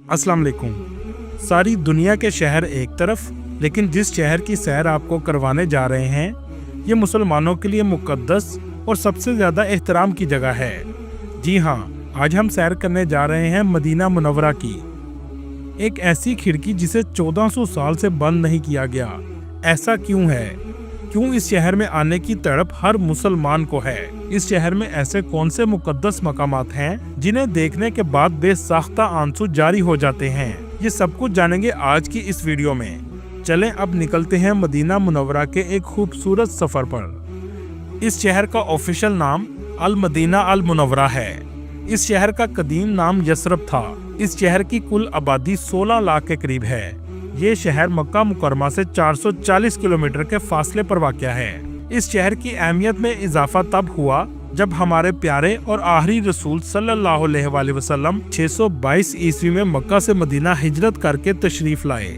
अस्सलाम वालेकुम। सारी दुनिया के शहर एक तरफ, लेकिन जिस शहर की सैर आपको करवाने जा रहे हैं ये मुसलमानों के लिए मुकद्दस और सबसे ज़्यादा एहतराम की जगह है। जी हाँ, आज हम सैर करने जा रहे हैं मदीना मुनव्वरा की, एक ऐसी खिड़की जिसे 1400 साल से बंद नहीं किया गया। ऐसा क्यों है? क्यों इस शहर में आने की तड़प हर मुसलमान को है? इस शहर में ऐसे कौन से मुकद्दस मकामात हैं जिन्हें देखने के बाद बेसाख्ता आंसू जारी हो जाते हैं? ये सब कुछ जानेंगे आज की इस वीडियो में। चलें अब निकलते हैं मदीना मुनव्वरा के एक खूबसूरत सफर पर। इस शहर का ऑफिशियल नाम अल मदीना अल मुनव्वरा है। इस शहर का कदीम नाम यसरब था। इस शहर की कुल आबादी 16 लाख के करीब है। ये शहर मक्का मुकरमा से 440 किलोमीटर के फासले पर वाक़या है। इस शहर की अहमियत में इजाफा तब हुआ जब हमारे प्यारे और आखिरी रसूल सल्लल्लाहु अलैहि वसल्लम 622 ईस्वी में मक्का से मदीना हिजरत करके तशरीफ लाए।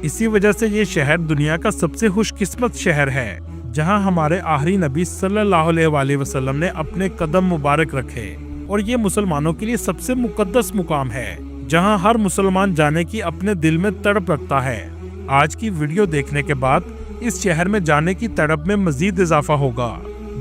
इसी वजह से ये शहर दुनिया का सबसे खुशकिस्मत शहर है जहां हमारे आखिरी नबी सल्लल्लाहु अलैहि वसल्लम ने अपने कदम मुबारक रखे। और ये मुसलमानों के लिए सबसे मुकद्दस मुकाम है जहां हर मुसलमान जाने की अपने दिल में तड़प रखता है। आज की वीडियो देखने के बाद इस शहर में जाने की तड़प में मजीद इजाफा होगा।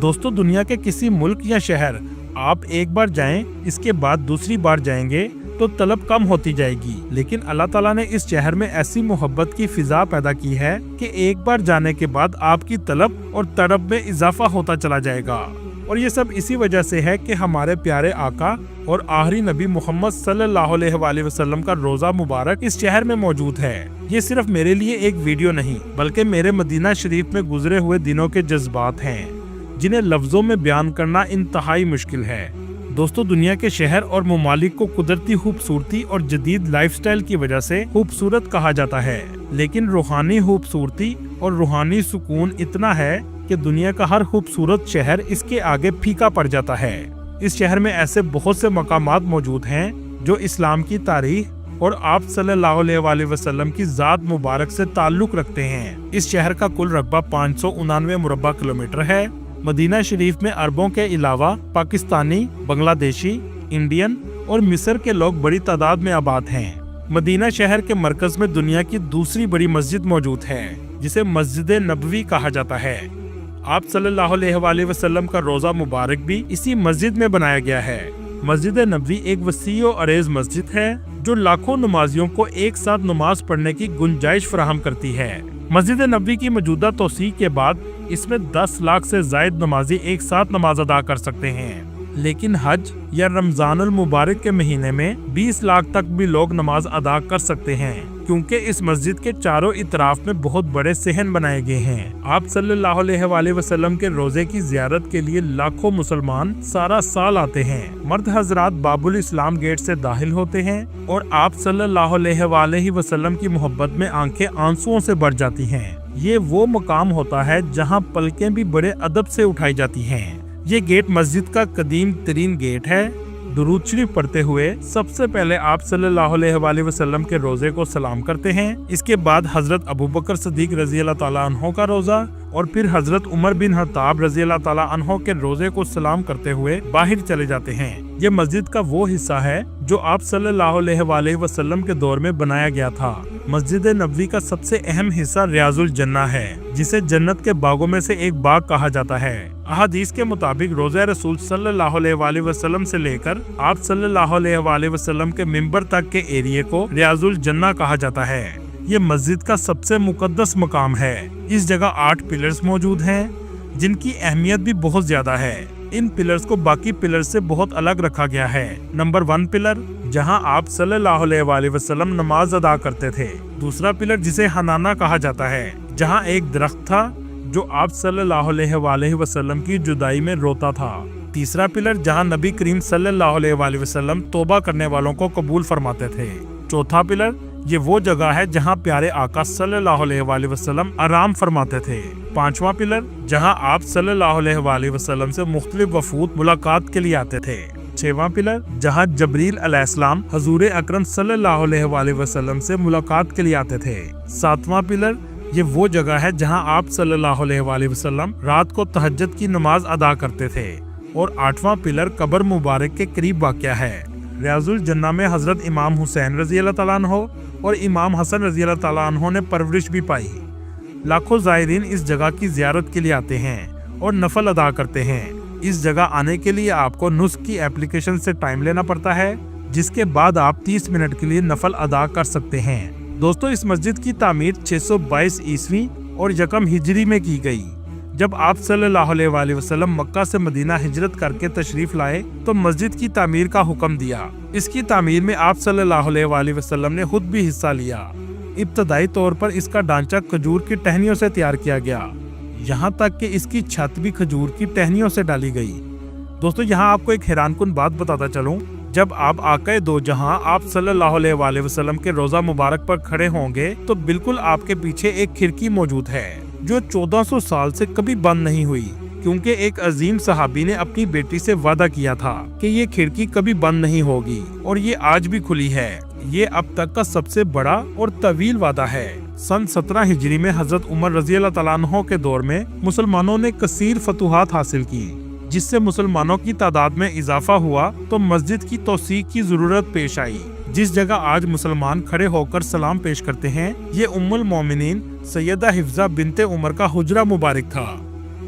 दोस्तों, दुनिया के किसी मुल्क या शहर आप एक बार जाएं, इसके बाद दूसरी बार जाएंगे तो तलब कम होती जाएगी, लेकिन अल्लाह ताला ने इस शहर में ऐसी मोहब्बत की फिजा पैदा की है कि एक बार जाने के बाद आपकी तलब और तड़प में इजाफा होता चला जाएगा। और ये सब इसी वजह से है कि हमारे प्यारे आका और आखिरी नबी मोहम्मद सल्लल्लाहु अलैहि वसल्लम का रोजा मुबारक इस शहर में मौजूद है। ये सिर्फ मेरे लिए एक वीडियो नहीं, बल्कि मेरे मदीना शरीफ में गुजरे हुए दिनों के जज्बात हैं जिन्हें लफ्जों में बयान करना इंतहाई मुश्किल है। दोस्तों, दुनिया के शहर और ममालिक को कुदरती खूबसूरती और जदीद लाइफस्टाइल की वजह से खूबसूरत कहा जाता है, लेकिन रूहानी खूबसूरती और रूहानी सुकून इतना है कि दुनिया का हर खूबसूरत शहर इसके आगे फीका पड़ जाता है। इस शहर में ऐसे बहुत से मकामात मौजूद हैं जो इस्लाम की तारीख और आप सल्लल्लाहु अलैहि वसल्लम की ज़ात मुबारक से ताल्लुक रखते हैं। इस शहर का कुल रकबा 589 मुरब्बा किलोमीटर है। मदीना शरीफ में अरबों के अलावा पाकिस्तानी, बांग्लादेशी, इंडियन और मिस्र के लोग बड़ी तादाद में आबाद हैं। मदीना शहर के मरकज में दुनिया की दूसरी बड़ी मस्जिद मौजूद है जिसे मस्जिद नबवी कहा जाता है। आप सल्लल्लाहु अलैहि वसल्लम का रोजा मुबारक भी इसी मस्जिद में बनाया गया है। मस्जिद नबवी एक वसीअ और अरेज मस्जिद है जो लाखों नमाजियों को एक साथ नमाज पढ़ने की गुंजाइश फराहम करती है। मस्जिद नबवी की मौजूदा तौसीह के बाद इसमें 10 लाख से जायद नमाजी एक साथ नमाज अदा कर सकते हैं, लेकिन हज या रमजानुल मुबारक के महीने में 20 लाख तक भी लोग नमाज अदा कर सकते हैं, क्योंकि इस मस्जिद के चारों इतराफ में बहुत बड़े सहन बनाए गए हैं। आप सल्लल्लाहु अलैहि वसल्लम के रोजे की जियारत के लिए लाखों मुसलमान सारा साल आते हैं। मर्द हजरात बाबुल इस्लाम गेट से दाखिल होते हैं और आप सल्लल्लाहु अलैहि वसल्लम की मोहब्बत में आंखें आंसुओं से भर जाती हैं। ये वो मकाम होता है जहाँ पलकें भी बड़े अदब से उठाई जाती हैं। ये गेट मस्जिद का कदीम तरीन गेट है। दुरूद शरीफ पढ़ते हुए सबसे पहले आप सल्लल्लाहु अलैहि वसल्लम के रोजे को सलाम करते हैं। इसके बाद हजरत अबू बकर सदीक रजी अल्लाह ताला अन्हो का रोजा और फिर हजरत उमर बिन खत्ताब रजी अल्लाह ताला अन्हो के रोजे को सलाम करते हुए बाहर चले जाते हैं। ये मस्जिद का वो हिस्सा है जो आप सल्लल्लाहु अलैहि वसल्लम के दौर में बनाया गया था। मस्जिद नबवी का सबसे अहम हिस्सा रियाजुल जन्ना है, जिसे जन्नत के बागों में से एक बाग कहा जाता है। अहादीस के मुताबिक रोज़ा रसूल सल्लल्लाहु अलैहि वसल्लम से लेकर आप सल्लल्लाहु अलैहि वसल्लम के मिंबर तक के एरिया को रियाजुल जन्ना कहा जाता है। ये मस्जिद का सबसे मुकद्दस मकाम है। इस जगह 8 पिलर्स मौजूद हैं जिनकी अहमियत भी बहुत ज्यादा है। इन पिलर्स को बाकी पिलर से बहुत अलग रखा गया है। नंबर 1 पिलर जहां आप सल्लल्लाहु अलैहि वसल्लम नमाज अदा करते थे। दूसरा पिलर जिसे हनाना कहा जाता है, जहां एक दरख्त था जो आप सल्लल्लाहु अलैहि वसल्लम की जुदाई में रोता था। तीसरा पिलर जहां नबी करीम सल्लल्लाहु अलैहि वसल्लम तौबा करने वालों को कबूल फरमाते थे। चौथा पिलर ये वो जगह है जहां प्यारे आका सल्लल्लाहु अलैहि वसल्लम आराम फरमाते थे। 5वां पिलर जहां आप सल्लल्लाहु अलैहि वसल्लम से मुख्तलिफ वफूद मुलाकात के लिए आते थे। 6वां पिलर जहां जबरील अलैहिस्सलाम हुजूर अकरम सल्लल्लाहु अलैहि वसल्लम से मुलाकात के लिए आते थे। 7वां पिलर ये वो जगह है जहां आप सल्लल्लाहु अलैहि वसल्लम रात को तहज्जुद की नमाज अदा करते थे। और 8वां पिलर कब्र मुबारक के करीब वाक़या है। रियाजुल जन्ना में हजरत इमाम हुसैन रजी अल्लाह ताला अन्हो और इमाम हसन रजी अल्लाह ताला अन्हो ने परवरिश भी पाई। लाखों ज़ायरीन इस जगह की ज़ियारत के लिए आते हैं और नफल अदा करते हैं। इस जगह आने के लिए आपको नुस्ख की एप्लीकेशन से टाइम लेना पड़ता है, जिसके बाद आप 30 मिनट के लिए नफल अदा कर सकते हैं। दोस्तों, इस मस्जिद की तामीर 622 ईस्वी और यकम हिजरी में की गई। जब आप सल्लल्लाहु अलैहि वसल्लम मक्का से मदीना हिजरत करके तशरीफ लाए तो मस्जिद की तामीर का हुक्म दिया। इसकी तामीर में आप सल्लल्लाहु अलैहि वसल्लम ने खुद भी हिस्सा लिया। इब्तदाई तौर पर इसका ढांचा खजूर की टहनियों से तैयार किया गया, यहाँ तक कि इसकी छत भी खजूर की टहनियों से डाली गई। दोस्तों, यहाँ आपको एक हैरानकुन बात बताता चलूं, जब आप आक़ाए दो जहां आप सल्लल्लाहु अलैहि वसल्लम के रोजा मुबारक पर खड़े होंगे तो बिल्कुल आपके पीछे एक खिड़की मौजूद है जो 1400 साल से कभी बंद नहीं हुई, क्योंकि एक अजीम सहाबी ने अपनी बेटी से वादा किया था कि ये खिड़की कभी बंद नहीं होगी और ये आज भी खुली है। ये अब तक का सबसे बड़ा और तवील वादा है। सन 17 हिजरी में हजरत उमर रजी अल्लाह ताला अन्हो के दौर में मुसलमानों ने कसीर फतूहात हासिल की, जिससे मुसलमानों की तादाद में इजाफा हुआ तो मस्जिद की तौसीक की जरूरत पेश आई। जिस जगह आज मुसलमान खड़े होकर सलाम पेश करते हैं, ये उम्मुल मोमिनीन सैयदा हिफ्जा बिनते उमर का हुजरा मुबारक था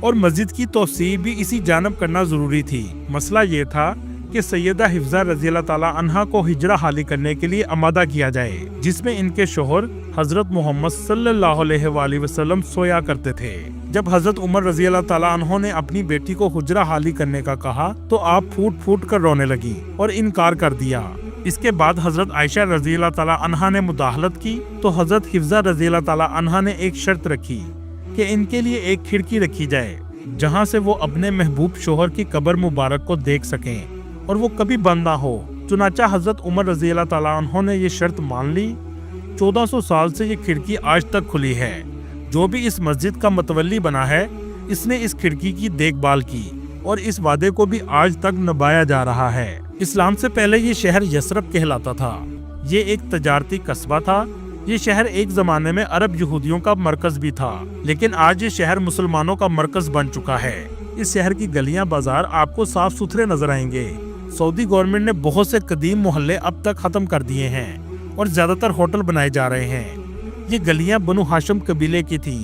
और मस्जिद की तौसीक भी इसी जानब करना जरूरी थी। मसला ये था कि सैयदा हिफ्जा रज़ी अल्लाह ताला अन्हा को हिजरा हाली करने के लिए आमादा किया जाए, जिसमें इनके शोहर हजरत मोहम्मद सल्लल्लाहु अलैहि वसल्लम सोया करते थे। जब हजरत उमर रज़ी अल्लाह ताला अन्हो ने अपनी बेटी को हुजरा हाली करने का कहा तो आप फूट फूट कर रोने लगी और इनकार कर दिया। इसके बाद हजरत आयशा रज़ी अल्लाह ताला अन्हा ने मुदाखलत की तो हजरत हिफ्जा रज़ी अल्लाह ताला अन्हा ने एक शर्त रखी कि इनके लिए एक खिड़की रखी जाए जहां से वो अपने महबूब शोहर की कब्र मुबारक को देख सकें और वो कभी बंद ना हो। चुनाचा हजरत उमर रज़ी अल्लाह ताला अन्हो ने ये शर्त मान ली। 1400 साल से ये खिड़की आज तक खुली है। जो भी इस मस्जिद का मतवल्ली बना है, इसने इस खिड़की की देखभाल की और इस वादे को भी आज तक निभाया जा रहा है। इस्लाम से पहले ये शहर यसरब कहलाता था। ये एक तजारती कस्बा था। ये शहर एक जमाने में अरब यहूदियों का मरकज भी था, लेकिन आज ये शहर मुसलमानों का मरकज बन चुका है। इस शहर की गलियां बाजार आपको साफ सुथरे नजर आएंगे। सऊदी गवर्नमेंट ने बहुत से कदीम मोहल्ले अब तक खत्म कर दिए हैं और ज्यादातर होटल बनाए जा रहे हैं। ये गलियां बनु हाशिम कबीले की थी,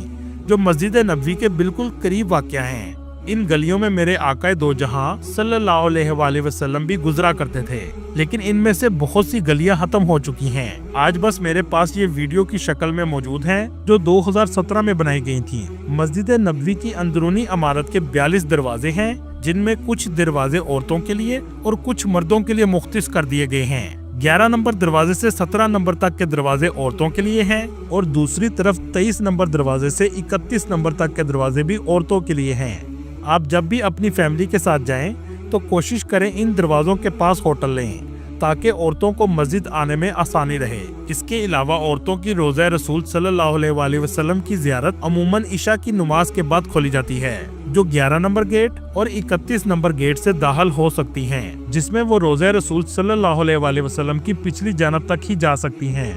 जो मस्जिद नबवी के बिल्कुल करीब वाक़या हैं। इन गलियों में मेरे आक़ाए दो जहां सल्लल्लाहु अलैहि वसल्लम भी गुजरा करते थे, लेकिन इनमें से बहुत सी गलियां खत्म हो चुकी हैं। आज बस मेरे पास ये वीडियो की शक्ल में मौजूद हैं, जो 2017 में बनाई गई थी। मस्जिद नबवी की अंदरूनी इमारत के 42 दरवाजे हैं, जिनमें कुछ दरवाजे औरतों के लिए और कुछ मर्दों के लिए मुख्तस कर दिए गए हैं। 11 नंबर दरवाजे से 17 नंबर तक के दरवाजे औरतों के लिए हैं और दूसरी तरफ 23 नंबर दरवाजे से 31 नंबर तक के दरवाजे भी औरतों के लिए हैं। आप जब भी अपनी फैमिली के साथ जाएं तो कोशिश करें इन दरवाजों के पास होटल लें, ताकि औरतों को मस्जिद आने में आसानी रहे। इसके अलावा औरतों की रोज़ा रसूल सल्लल्लाहु अलैहि वसल्लम की ज़ियारत अमूमन इशा की नमाज के बाद खोली जाती है, जो 11 नंबर गेट और 31 नंबर गेट से दाखिल हो सकती हैं, जिसमें वो रोज़ा रसूल सल्लल्लाहु अलैहि वसल्लम की पिछली जानब तक ही जा सकती हैं।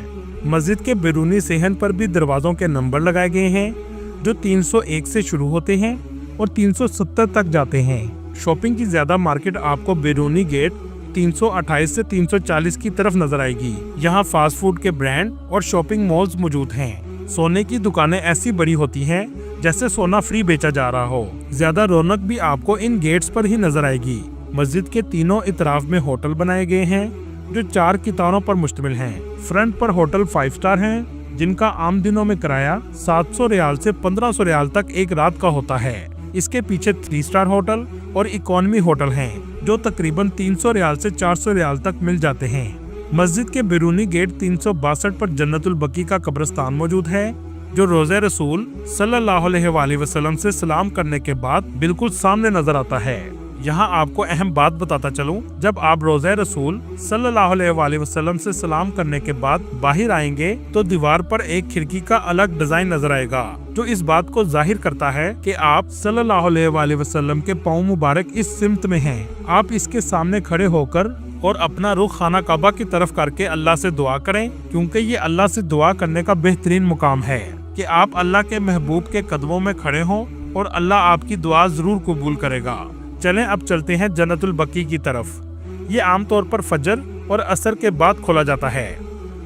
मस्जिद के बैरूनी सेहन पर भी दरवाजों के नंबर लगाए गए हैं, जो 301 से शुरू होते हैं और 370 तक जाते हैं। शॉपिंग की ज्यादा मार्केट आपको बैरूनी गेट 328 से 340 की तरफ नजर आएगी। यहाँ फास्ट फूड के ब्रांड और शॉपिंग मॉल्स मौजूद हैं। सोने की दुकानें ऐसी बड़ी होती हैं जैसे सोना फ्री बेचा जा रहा हो। ज्यादा रौनक भी आपको इन गेट्स पर ही नजर आएगी। मस्जिद के तीनों इतराफ में होटल बनाए गए हैं, जो 4 कितारों पर मुश्तमिल हैं। फ्रंट पर होटल 5 स्टार हैं, जिनका आम दिनों में किराया 700 रियाल से 1500 रियाल तक एक रात का होता है। इसके पीछे 3 स्टार होटल और इकोनॉमी होटल हैं, जो तकरीबन 300 रियाल से 400 रियाल तक मिल जाते हैं। मस्जिद के बैरूनी गेट 362 पर जन्नतुल बकी का कब्रिस्तान मौजूद है, जो रोज़े रसूल सल्लल्लाहु अलैहि वसल्लम से सलाम करने के बाद बिल्कुल सामने नजर आता है। यहाँ आपको अहम बात बताता चलूं, जब आप रोज़े रसूल सल्लल्लाहु अलैहि वसल्लम से सलाम करने के बाद बाहर आएंगे तो दीवार पर एक खिड़की का अलग डिजाइन नजर आएगा, जो इस बात को जाहिर करता है कि आप सल्लल्लाहु अलैहि वसल्लम के पाँव मुबारक इस सिमत में हैं। आप इसके सामने खड़े होकर और अपना रुख खाना काबा की तरफ करके अल्लाह से दुआ करें, क्योंकि ये अल्लाह से दुआ करने का बेहतरीन मुकाम है कि आप अल्लाह के महबूब के कदमों में खड़े हों और अल्लाह आपकी दुआ जरूर कबूल करेगा। चलें अब चलते हैं जन्नतुल बकी की तरफ। ये आमतौर पर फजर और असर के बाद खोला जाता है।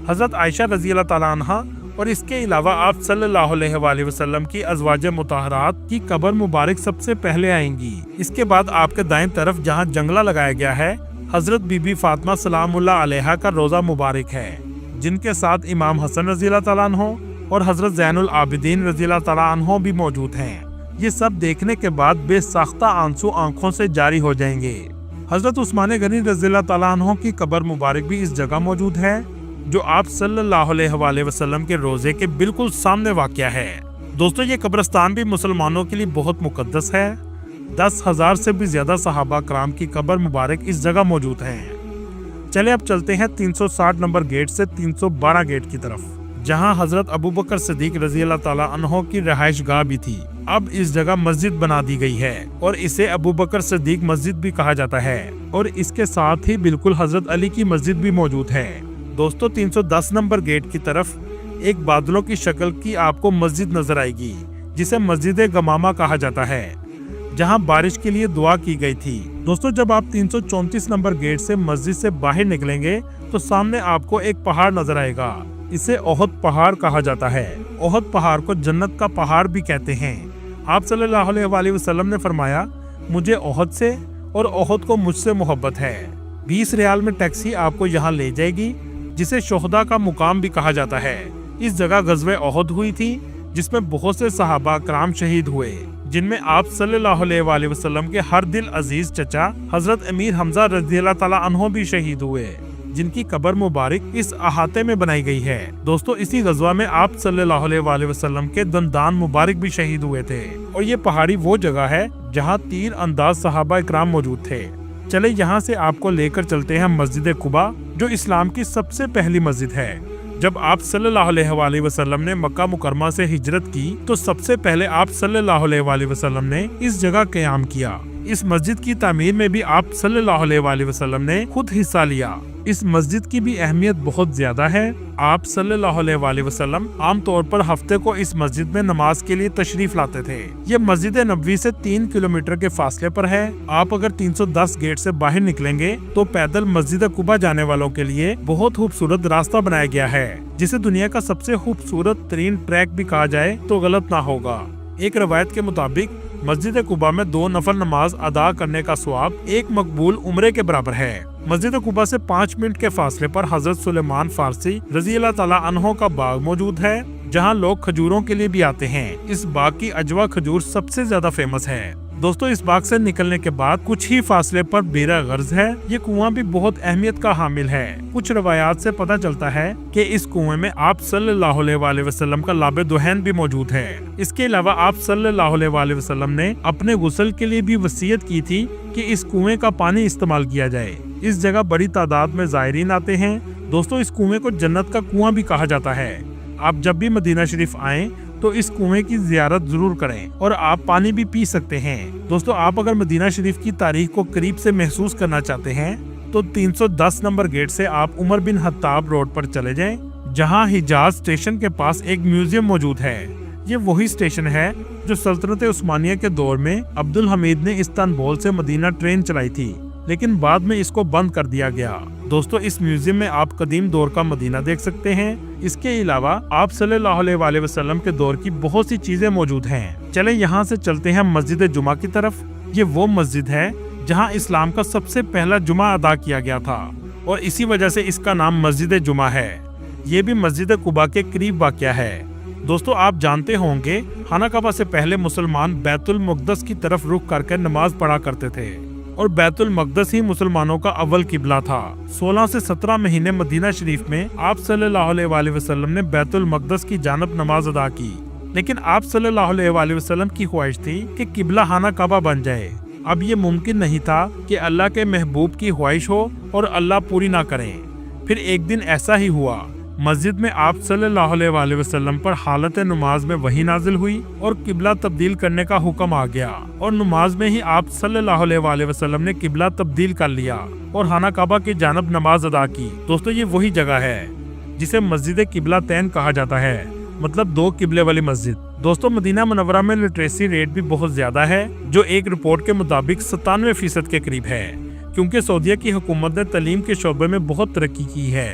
हजरत आयशा रजी अल्लाह ताला अन्हा और इसके अलावा आप सल्लल्लाहु अलैहि वसल्लम की अज़वाज मुतहरात की कब्र मुबारक सबसे पहले आएंगी। इसके बाद आपके दाएं तरफ जहां जंगला लगाया गया है, हजरत बीबी फातिमा सलामुल्लाह अलैहा का रोजा मुबारक है, जिनके साथ इमाम हसन रज़ी अल्लाह ताला अन्हो और हजरत ज़ैनुल आबिदीन रज़ी अल्लाह ताला अन्हो भी मौजूद हैं। ये सब देखने के बाद बेसाख्ता आंसू आंखों से जारी हो जाएंगे। हजरत उस्मान गनी रज़ी अल्लाह ताला अन्हो की कब्र मुबारक भी इस जगह मौजूद है, जो आप सल्लल्लाहु अलैहि वसल्लम के रोजे के बिल्कुल सामने वाक़या है। दोस्तों, ये कब्रिस्तान भी मुसलमानों के लिए बहुत मुकद्दस है। 10,000 से भी ज्यादा सहाबा कराम की कब्र मुबारक इस जगह मौजूद है। चले अब चलते हैं 360 नंबर गेट से 312 गेट की तरफ, जहां हजरत अबू बकर सिद्दीक रजी अल्लाह ताला अन्हो की रहाइश गाह भी थी। अब इस जगह मस्जिद बना दी गई है और इसे अबू बकर सिद्दीक मस्जिद भी कहा जाता है, और इसके साथ ही बिल्कुल हजरत अली की मस्जिद भी मौजूद है। दोस्तों, 310 नंबर गेट की तरफ एक बादलों की शक्ल की आपको मस्जिद नजर आएगी, जिसे मस्जिद गमामा कहा जाता है, जहां बारिश के लिए दुआ की गई थी। दोस्तों, जब आप 334 नंबर गेट से मस्जिद से बाहर निकलेंगे तो सामने आपको एक पहाड़ नजर आएगा। इसे ओहद पहाड़ कहा जाता है। ओहद पहाड़ को जन्नत का पहाड़ भी कहते हैं। आप सल्लल्लाहु अलैहि वसल्लम ने फरमाया, मुझे ओहद से और ओहद को मुझसे मोहब्बत है। 20 रियाल में टैक्सी आपको यहाँ ले जाएगी, जिसे शोहदा का मुकाम भी कहा जाता है। इस जगह गज़वे ओहद हुई थी, जिसमें बहुत से सहाबा कराम शहीद हुए, जिनमें आप सल्लल्लाहु अलैहि वसल्लम के हर दिल अजीज चचा हजरत अमीर हमजा रज़ी अल्लाह ताला अन्हो भी शहीद हुए, जिनकी कब्र मुबारक इस अहाते में बनाई गई है। दोस्तों, इसी गज़वा में आप सल्लल्लाहु अलैहि वसल्लम के दंदान मुबारक भी शहीद हुए थे, और ये पहाड़ी वो जगह है जहाँ तीर अंदाज सहाबा इकराम मौजूद थे। चले यहाँ से आपको लेकर चलते हैं मस्जिद कुबा, जो इस्लाम की सबसे पहली मस्जिद है। जब आप सल्लल्लाहु अलैहि वसल्लम ने मक्का मुकरमा से हिजरत की, तो सबसे पहले आप सल्लल्लाहु अलैहि वसल्लम ने इस जगह क़याम किया। इस मस्जिद की तामीर में भी आप सल्लल्लाहु अलैहि वसल्लम ने खुद हिस्सा लिया। इस मस्जिद की भी अहमियत बहुत ज्यादा है। आप सल्लल्लाहु अलैहि वसल्लम आम तौर पर हफ्ते को इस मस्जिद में नमाज के लिए तशरीफ लाते थे। ये मस्जिद नबवी से 3 किलोमीटर के फासले पर है। आप अगर 310 गेट से बाहर निकलेंगे तो पैदल मस्जिद कुबा जाने वालों के लिए बहुत खूबसूरत रास्ता बनाया गया है, जिसे दुनिया का सबसे खूबसूरत तरीन ट्रैक भी कहा जाए तो गलत ना होगा। एक रवायत के मुताबिक मस्जिद कुबा में 2 नफल नमाज अदा करने का सवाब एक मकबूल उम्रे के बराबर है। मस्जिद कुबा से 5 मिनट के फासले पर हजरत सुलेमान फारसी रज़ी अल्लाह ताला अन्हो का बाग मौजूद है, जहां लोग खजूरों के लिए भी आते हैं। इस बाग की अजवा खजूर सबसे ज्यादा फेमस है। दोस्तों, इस बाग से निकलने के बाद कुछ ही फासले पर बेरा गर्ज है। ये कुआं भी बहुत अहमियत का हामिल है। कुछ रवायात से पता चलता है कि इस कुएं में आप सल्लल्लाहु अलैहि वसल्लम का लाबे दुहैन भी मौजूद है। इसके अलावा आप सल्लल्लाहु अलैहि वसल्लम ने अपने गुस्ल के लिए भी वसीयत की थी कि इस कुएं का पानी इस्तेमाल किया जाए। इस जगह बड़ी तादाद में ज़ायरीन आते हैं। दोस्तों, इस कुएं को जन्नत का कुआं भी कहा जाता है। आप जब भी मदीना शरीफ आएं तो इस कुएं की जियारत जरूर करें, और आप पानी भी पी सकते हैं। दोस्तों, आप अगर मदीना शरीफ की तारीख को करीब से महसूस करना चाहते हैं तो 310 नंबर गेट से आप उमर बिन हत्ताब रोड पर चले जाएं, जहां हिजाज स्टेशन के पास एक म्यूजियम मौजूद है। ये वही स्टेशन है जो सल्तनत उस्मानिया के दौर में अब्दुल हमीद ने इस्तांबुल से मदीना ट्रेन चलाई थी, लेकिन बाद में इसको बंद कर दिया गया। दोस्तों, इस म्यूजियम में आप कदीम दौर का मदीना देख सकते हैं। इसके अलावा आप सल्लल्लाहु अलैहि वसल्लम के दौर की बहुत सी चीजें मौजूद हैं। चलें यहाँ से चलते हैं मस्जिद जुमा की तरफ। ये वो मस्जिद है जहाँ इस्लाम का सबसे पहला जुमा अदा किया गया था, और इसी वजह से इसका नाम मस्जिद जुमा है। ये भी मस्जिद कुबा के करीब वाक़या है। दोस्तों, आप जानते होंगे खाना काबा से पहले मुसलमान बैतुल मुक़द्दस की तरफ रुख करके नमाज पढ़ा करते थे, और बैतुल मक़दस ही मुसलमानों का अव्वल किबला था। 16 से 17 महीने मदीना शरीफ में आप सल्लल्लाहु अलैहि वसल्लम ने बैतुल मक़दस की जानब नमाज अदा की, लेकिन आप सल्लल्लाहु अलैहि वसल्लम की ख्वाहिश थी कि किबला खाना काबा बन जाए। अब ये मुमकिन नहीं था कि अल्लाह के महबूब की ख्वाहिश हो और अल्लाह पूरी ना करें। फिर एक दिन ऐसा ही हुआ। मस्जिद में आप सल्लल्लाहु अलैहि वसल्लम पर हालत नमाज में वही नाजिल हुई और किबला तब्दील करने का हुक्म आ गया, और नमाज में ही आप सल्लल्लाहु अलैहि वसल्लम ने किबला तब्दील कर लिया और खाना काबा की जानब नमाज अदा की। दोस्तों, ये वही जगह है जिसे मस्जिद किबला तैन कहा जाता है, मतलब 2 किबले वाली मस्जिद। दोस्तों, मदीना मुनव्वरा में लिटरेसी रेट भी बहुत ज्यादा है, जो एक रिपोर्ट के मुताबिक 97% के करीब है, क्योंकि सऊदीया की हुकूमत ने तालीम के शोबे में बहुत तरक्की की है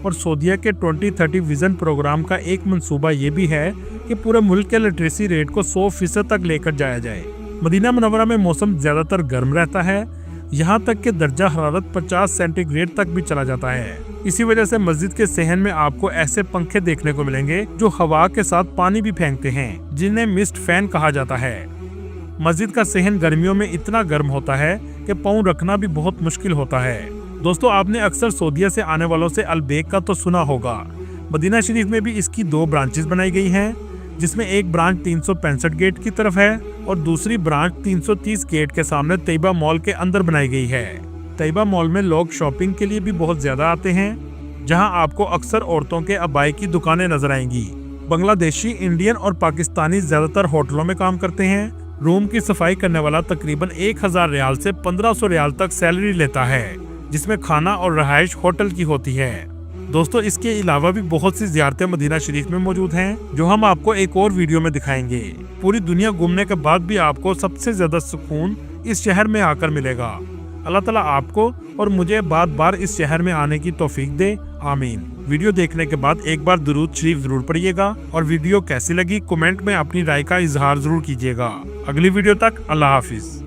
और सऊदीया के 2030 विजन प्रोग्राम का एक मंसूबा ये भी है कि पूरे मुल्क के लिटरेसी रेट को 100% तक लेकर जाया जाए। मदीना मुनव्वरा में मौसम ज्यादातर गर्म रहता है, यहाँ तक कि दर्जा हरारत 50 सेंटीग्रेड तक भी चला जाता है। इसी वजह से मस्जिद के सहन में आपको ऐसे पंखे देखने को मिलेंगे जो हवा के साथ पानी भी फेंकते हैं, जिन्हें मिस्ट फैन कहा जाता है। मस्जिद का सहन गर्मियों में इतना गर्म होता है कि पाँव रखना भी बहुत मुश्किल होता है। दोस्तों, आपने अक्सर सऊदीया से आने वालों से अलबेक का तो सुना होगा। मदीना शरीफ में भी इसकी 2 ब्रांचेस बनाई गई हैं, जिसमें एक ब्रांच 365 गेट की तरफ है और दूसरी ब्रांच 330 गेट के सामने तैयबा मॉल के अंदर बनाई गई है। तैयबा मॉल में लोग शॉपिंग के लिए भी बहुत ज्यादा आते हैं, जहां आपको अक्सर औरतों के अबाई की दुकानें नजर आएंगी। बांग्लादेशी, इंडियन और पाकिस्तानी ज्यादातर होटलों में काम करते हैं। रूम की सफाई करने वाला तकरीबन 1000 रियाल से 1500 रियाल तक सैलरी लेता है, जिसमें खाना और रहाइश होटल की होती है। दोस्तों, इसके अलावा भी बहुत सी ज़ियारतें मदीना शरीफ में मौजूद हैं, जो हम आपको एक और वीडियो में दिखाएंगे। पूरी दुनिया घूमने के बाद भी आपको सबसे ज्यादा सुकून इस शहर में आकर मिलेगा। अल्लाह ताला आपको और मुझे बार बार इस शहर में आने की तौफीक दे, आमीन। वीडियो देखने के बाद एक बार दुरूद शरीफ जरूर पढ़िएगा और वीडियो कैसी लगी कमेंट में अपनी राय का इजहार जरूर कीजिएगा। अगली वीडियो तक अल्लाह हाफिज।